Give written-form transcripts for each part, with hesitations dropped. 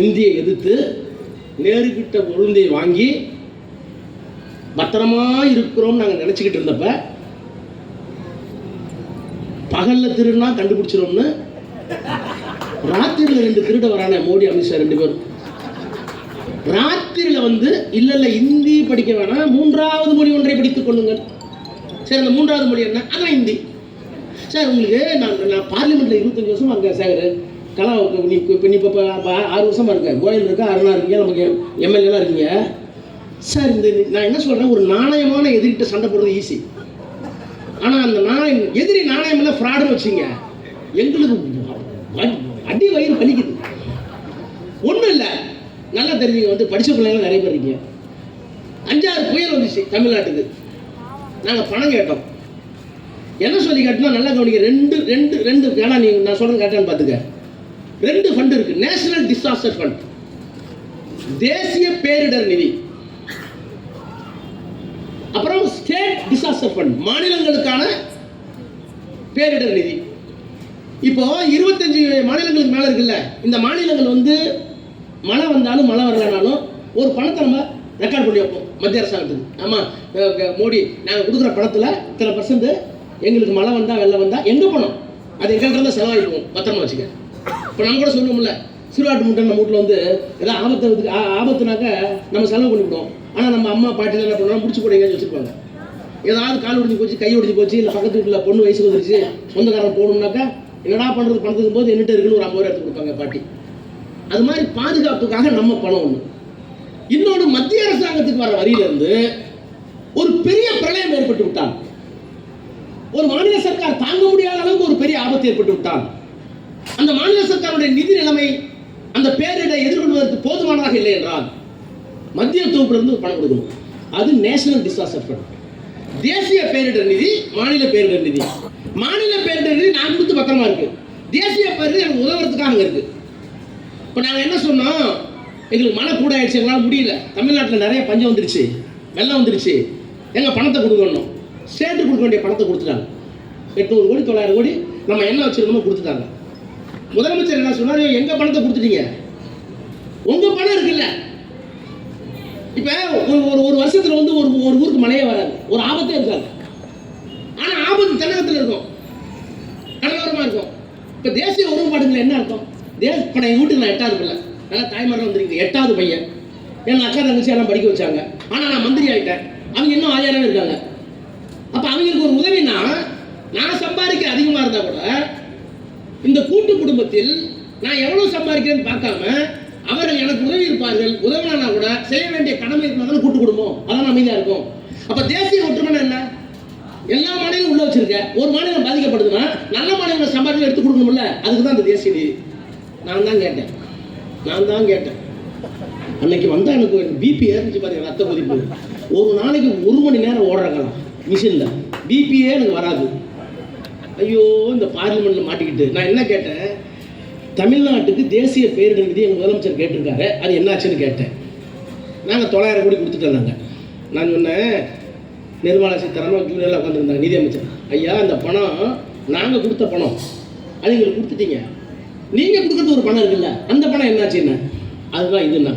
இந்தியை எதிர்த்து நேருக்கிட்ட உளுந்தை வாங்கி பத்திரமா இருக்கிறோம் நாங்கள் நினச்சிக்கிட்டு இருந்தப்ப பகலில் திருடுனா கண்டுபிடிச்சிரோம்னு ராத்திரியில் 2 திருட வரானே மோடி அமித்ஷா 2 பேரும் ராத்திரியில் வந்து இல்லை இந்தி படிக்க வேணாம் 3வது மொழி ஒன்றை படித்துக் கொள்ளுங்கள். சரி, அந்த 3வது மொழி என்ன? அதான் ஹிந்தி. சார் உங்களுக்கு நான் பார்லிமெண்ட்டில் 25 வருஷம் அங்கே சேகர் கலா நீ இப்போ 6 வருஷமாக இருக்கேன். கோயில் இருக்கா, அருணா இருக்கீங்க, நமக்கு எம்எல்ஏலாம் இருக்கீங்க. சார் நான் என்ன சொல்கிறேன், ஒரு நாணயமான எதிரிட்ட சண்டை போடுறது ஈஸி. ஆனால் அந்த எதிரி நாணயம் இல்லை ஃப்ராடுன்னு வச்சுங்க, எங்களுக்கு அடி வயிறு பலிக்குது. ஒன்றும் இல்லை, நல்லா தெரிஞ்சுங்க. வந்து படித்த பிள்ளைங்க நிறைய பேர் இருக்கீங்க. 5-6 புயல் வந்துச்சு தமிழ்நாட்டுக்கு. நாங்கள் பணம் கேட்டோம். என்ன சொல்லி கேட்டோம்னா, நல்லா கவனிக்க, ரெண்டு ஏன்னா நீ நான் சொல்கிறது கேட்டான்னு பார்த்துக்க. 2 ஃபண்ட் இருக்கு. நேஷனல் டிசாஸ்டர் ஃபண்ட், தேசிய பேரிடர் நிதி. அப்புறம் ஸ்டேட் டிசாஸ்டர் ஃபண்ட், மாநிலங்களுக்கான பேரிடர் நிதி. இப்போ 25 மாநிலங்களுக்கு மேல இருக்குல்ல, இந்த மாநிலங்கள் வந்து மழை வந்தாலும் மழை வரலனாலும் ஒரு பணத்தை நம்ம ரெக்கார்ட் பண்ணி வைப்போம் மத்திய அரசாங்கத்துக்கு. ஆமாம் மோடி, நாங்கள் கொடுக்குற பணத்தில் இத்தனை % எங்களுக்கு மழை வந்தால் வெள்ளம் வந்தால் எங்கே பணம் அது எங்கள்கிட்ட தான் செலவாகிப்போம், பத்திரமா வச்சுக்க. இப்போ நம்ம கூட சொல்லுவோம்ல, சிறுவாட்டு முட்டை நம்ம வீட்டில் வந்து ஏதாவது ஆபத்துனாக்க நம்ம செலவு பண்ணிவிடுவோம். ஆனால் நம்ம அம்மா பாட்டியில் என்ன பண்ணுவோம், முடிச்சு கூட எங்கேயாச்சும் வச்சுருப்பாங்க. ஏதாவது கால் ஒடிஞ்சு போச்சு, கை ஒடிஞ்சு போச்சு, இல்லை பக்கத்து வீட்டில் பொண்ணு வயசுக்கு வந்துருச்சு, சொந்தக்காரன் போகணும்னாக்கா என்னடா பண்ணுறது, பணத்துக்கும் போது என்னட்டு இருக்குன்னு ஒரு 50 ரூபா எடுத்து கொடுப்பாங்க பாட்டி. அது மாதிரி பாதுகாப்புக்காக நம்ம பணம் ஒன்று. இன்னொன்று, மத்திய அரசாங்கத்துக்கு வர வரியிலிருந்து ஒரு பெரிய பிரளயம் ஏற்பட்டு விட்டால், ஒரு மாநில சர்க்கார் தாங்க முடியாத அளவுக்கு ஒரு பெரிய ஆபத்து ஏற்பட்டு விட்டால், அந்த மாநில சர்க்காருடைய நிதி நிலைமை அந்த பேரிடரை எதிர்கொள்வதற்கு போதுமானதாக இல்லை என்றால் மத்திய தொகுப்பிலிருந்து பணம் கொடுக்கணும். அது நேஷனல் டிசாஸ்டர் ஃபண்ட். தேசிய பேரிடர் நிதி, மாநில பேரிடர் நிதி. மாநில பேரிடர் நிதி நான் கொடுத்து பத்திரமா இருக்கு. தேசிய பேரிடர் எனக்கு உதவுறதுக்காக அங்கே இருக்கு. இப்போ நாங்கள் என்ன சொன்னோம், எங்களுக்கு மழை கூட ஆயிடுச்சு, எங்களால் முடியல, தமிழ்நாட்டில் நிறைய பஞ்சம் வந்துருச்சு, வெள்ளம் வந்துருச்சு, எங்கள் பணத்தை கொடுக்கணும். ஸ்டேட்டு கொடுக்க வேண்டிய பணத்தை கொடுத்துட்டாங்க. 800 கோடி 900 கோடி நம்ம என்ன வச்சிருக்கோமோ கொடுத்துட்டாங்க. முதலமைச்சர் என்ன சொன்னார், எங்க பணத்தை கொடுத்துட்டீங்க, உங்க பணம் இருக்குல்ல. இப்ப ஒரு வருஷத்துல வந்து ஒரு ஊருக்கு மழையே வராது, ஒரு ஆபத்தே இருக்காது. ஆனா ஆபத்து தமிழகத்தில் இருக்கும், கடலோரமா இருக்கும். இப்ப தேசிய ஒருமைப்பாடுகள் என்ன அர்த்தம்? இப்போ என் வீட்டுக்கு நான் 8வது பிள்ளை, நல்லா தாய்மாரெலாம் வந்துருக்கு, 8வது பையன். என் அக்கா தங்கச்சி எல்லாம் படிக்க வச்சாங்க. ஆனா நான் மந்திரி ஆகிட்டேன், அவங்க இன்னும் ஆயாராகவே இருக்காங்க. அப்ப அவங்களுக்கு ஒரு உதவினா, நான் சம்பாதிக்க அதிகமாக இருந்தா கூட இந்த கூட்டு குடும்பத்தில் நான் எவ்வளவு சம்பாதிக்கிறேன்னு பார்க்காம அவர்கள் எனக்கு உதவி இருப்பார்கள். உதவினா கூட செய்ய வேண்டிய கடமை இருந்தாலும் கூட்டு குடும்பம், அதான் அமைதியா இருக்கும். அப்ப தேசிய ஒற்றுமை என்ன? எல்லா மாநிலம் உள்ள வச்சிருக்க, ஒரு மாநிலம் பாதிக்கப்படுதுன்னா நல்ல மாநிலம் சம்பாதிக்க எடுத்து கொடுக்கணும்ல, அதுக்கு தான் இந்த தேசிய நிதி. நான் தான் கேட்டேன். அன்னைக்கு வந்தா எனக்கு பிபி ஏறிச்சு பாருங்க, ரத்த கொதிப்பு. ஒரு நாளைக்கு 1 மணி நேரம் ஓடுறாங்களாம் மிஷின்ல, பிபியே எனக்கு வராது. ஐயோ, இந்த பார்லிமெண்ட்ல மாட்டிக்கிட்டு நான் என்ன கேட்டேன், தமிழ்நாட்டுக்கு தேசிய பேரிடர் நிதி எங்கள் முதலமைச்சர் கேட்டிருக்காரு, அது என்னாச்சுன்னு கேட்டேன். நாங்கள் 900 கோடி கொடுத்துட்டு நான் சொன்னேன், நிர்மலா சீதாராமன் ஜூனியரில் உட்காந்துருந்தாங்க நிதியமைச்சர். ஐயா, அந்த பணம் நாங்கள் கொடுத்த பணம், அது எங்களுக்கு கொடுத்துட்டீங்க, நீங்கள் கொடுக்குறது ஒரு பணம் இருக்குல்ல, அந்த பணம் என்னாச்சுன்னு. அதுதான் இதுன்னா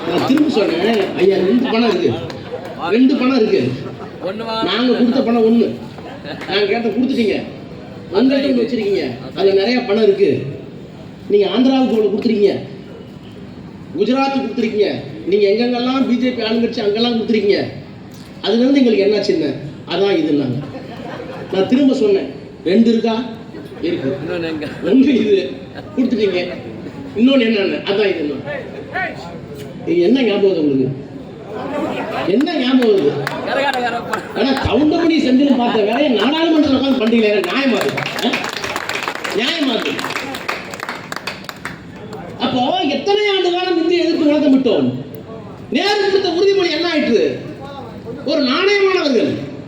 நான் திரும்ப சொன்னேன், ஐயா 2 பணம் இருக்கு, 2 பணம் இருக்கு. நாங்கள் கொடுத்த பணம் 1, நாங்கள் கேட்ட கொடுத்துட்டீங்க, உங்கள்கிட்ட வச்சிருக்கீங்க, அதில் நிறைய பணம் இருக்கு. நீங்கள் ஆந்திராவுக்கு ஒன்று கொடுத்துருக்கீங்க, குஜராத்துக்கு கொடுத்துருக்கீங்க, நீங்கள் எங்கெங்கெல்லாம் பிஜேபி ஆளுங்கட்சி அங்கெல்லாம் கொடுத்துருக்கீங்க, அதுலேருந்து எங்களுக்கு என்ன சின்ன, அதான் இதுன்னாங்க. நான் திரும்ப சொன்னேன், 2 இருக்கா? இருக்கு. 1 இது கொடுத்துட்டீங்க, இன்னொன்று என்னென்ன, அதான் இதுன்னா. இது என்ன ஞாபகம் உங்களுக்கு? என்ன ஞாபகம் வருது? ஆனா கவுண்டமணி செந்தில் பார்த்த வேலையை நாடாளுமன்றத்தில் உட்காந்து பண்றீங்களே, நியாயமா இருக்கு? அப்போ எத்தனை ஆண்டு காலம் இந்திய எதிர்த்து வளர்த்து விட்டோம். நேரு கொடுத்த உறுதிமொழி என்ன ஆயிற்று? ஒரு நாணயமானவர்கள்